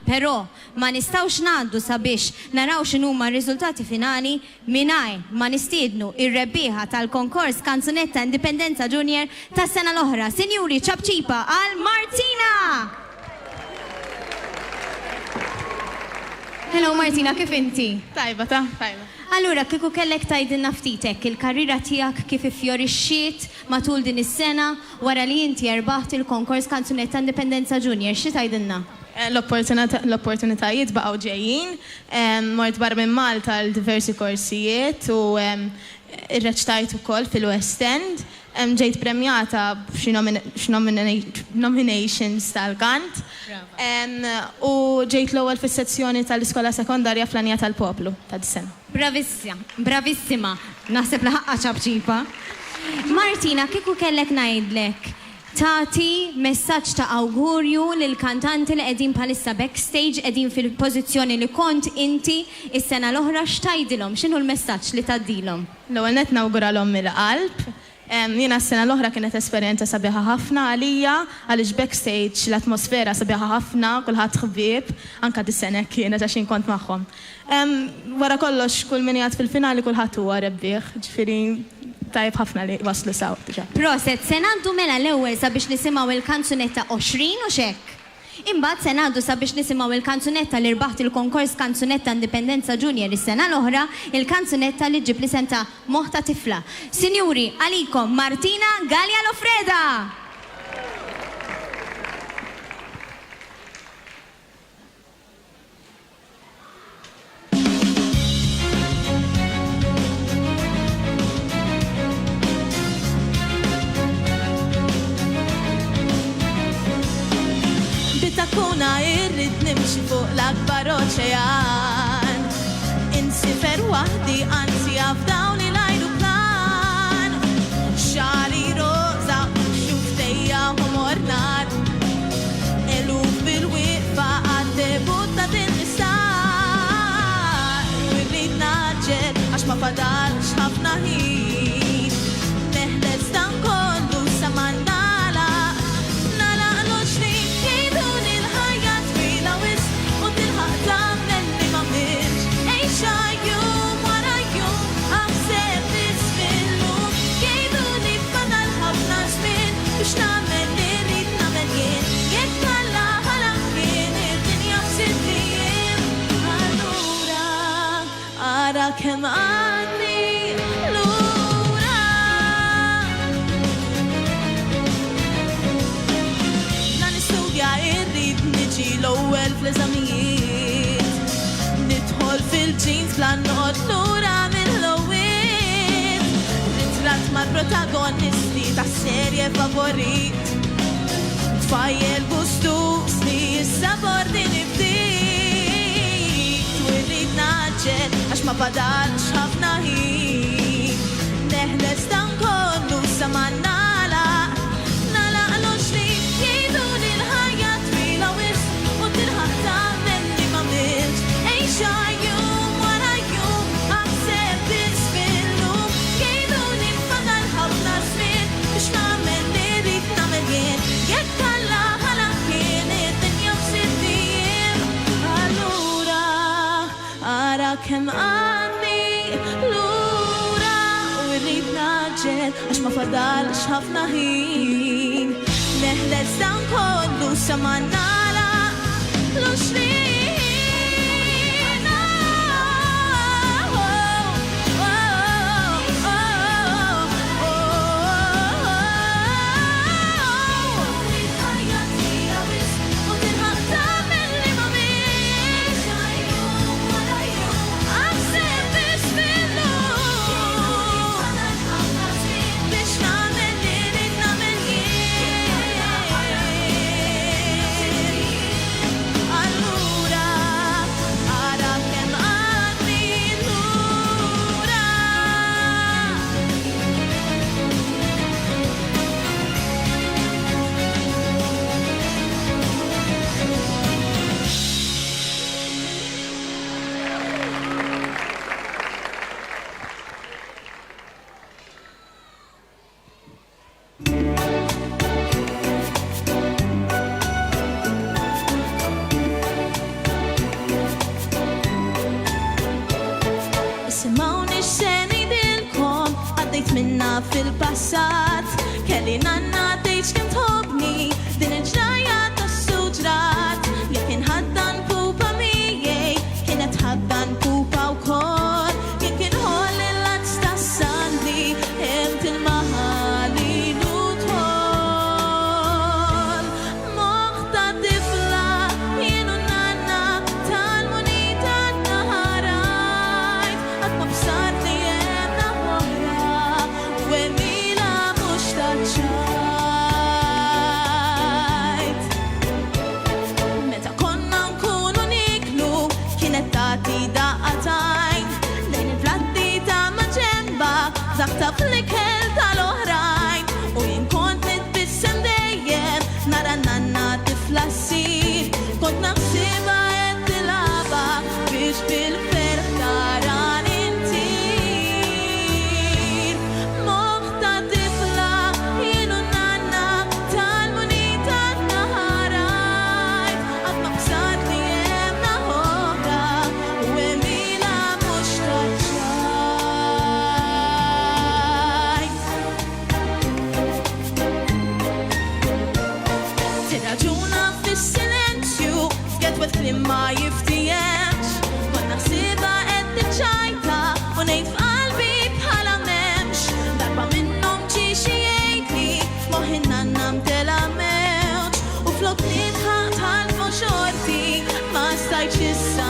Però ma nistawx ngħaddu sabiex naraw x'inhuma r-riżultati finali mingħajr ma nistiednu ir-rebbieħa tal-konkors Kanzunetta Indipendenza Junior tas-sena l-oħra. Sinjuri ċabċipa għal Martina! Hello Martina, kif inti? Tajba, tajba. Allura, kieku kellek tajdilna ftitek il-karriera tiegħek kif iffjorixxiet matul din is-sena wara li inti erbaħt il-konkors Kanzunetta Indipendenza Junior, xi tajdilna? L-opportunitajiet baqgħu ġejjin, mort barra minn Malta għal diversi korsijiet u irreċtajt ukoll fil-West End. Ġejt premjata b'xi nominations tal-kant. U ġejt l-ewwel fis-sezzjoni tal-iskola sekondarja fl-Anja tal-Poplu ta' dis-sena. Bravissima. Naħseb li ħaqqa ċabċipa. Martina, kieku kellek ngħidlek tagħti messaġġ ta' awgurju lil kantanti li qegħdin bħalissa backstage qegħdin fil-pożizzjoni li kont inti is-sena l-oħra x'tgħidilhom? X'inhu l-messaġġ li tgħaddilhom? L-ewwel nett nawguralhom mill-qalb. Jiena s-sena l-oħra kienet esperjenza sabiħa ħafna għalija għaliex backstage l-atmosfera sabiħa ħafna, kulħadd ħbieb, anke dis-sena kienet għax inkont magħhom. Wara kollox kull min jgħid fil-finali kulħadd huwa rebbieħ, ġifieri tajb ħafna li waslu saw diġà. Proset, se ngħaddu mela l-ewwel sabiex nisimgħu il-kanzunetta 20 u xekk. Imbagħad se ngħaddu sabiex nisimgħu il-kanzunetta li rbaħt il-konkors Kanzunetta Indipendenza Junior is-sena l-oħra, il-kanzunetta li ġib li senta Moħħ ta' Tifla. Sinjuri, għalikom Martina Gallia Lofreda! Takuna irrid nimxi fuq l-akbar oċean. Insifer waħdi anzi f'dawn il-ajruplan. Xali roza, xuftejja humor nar. Eluf bil-wieqfa għad-debut ta' din nisar. U irrid naġġel għax ma fadalx ħafna ħin. Neħles dan kollu sa ma kemm għadni lura. Na nistudja irrid niġi l-ewwel fl-eżamijiet. Nidħol fil-ġins bla noqgħod lura mill-ewwel. Ritratt mal-protagonisti tas-serje favorit. Tfajjel gustus li s-sabor din għax ma fadalx ħafna ħin. Neħles dan kollu sa ma nagħlaq l-20 jgħiduli l-ħajja twila wisq u tilħaq tagħmel li m'għamilx. Għejxa jum wara jum aħseb tisfillum. Jgħiduli fadal ħafna żmien biex nagħmel li rrid nagħmel jien. Jekk alla ħala kien id-dinja f'sittijiem. Allura ara kemm għandni lura u rrid naġġel għax ma fadalx ħafna ħin. Neħles dan kollu sa ma nagħlaq l-20. Allura fil-passat kelli nanna tgħid kemm tħobbni din il-ġrajja tas-suġrat li kien ħaddan pupa miegħi kienet ħaddan pupa wkoll jien kien ħoll il-lazz tas-sandi imt il-maħali nutħol moħħ ta' tifla jien u nanna tal-munita naħarajt qatt ma b'sarni hemm oħra u emila mhux taċċajt. Meta konna nkunu niklu kienet tagħti daqqatajn lejn il-platti ta' maġemba dak ta' fl-ikel tal-oħrajn u jien kont nitbissem dejjem nara nanna tifla ssir kont naħsibha qed tilagħba biex bil-ferħ taran intir. Moħħ ta' tifla jien u nanna tal-munita naħarajt qatt ma b'sarni hemm oħra u emila mhux taċċajt. Tiraġuna fis-silenzju f'kedwet kliem ma jiftihemx kont naħsibha qed tiċċajta u ngħid f'qalbi bħala m'hemmx darba minnhom ġie xi jgħidli moħħi nanna mtela mewġ u flok nitħaq tal-xorti ma stajtx issa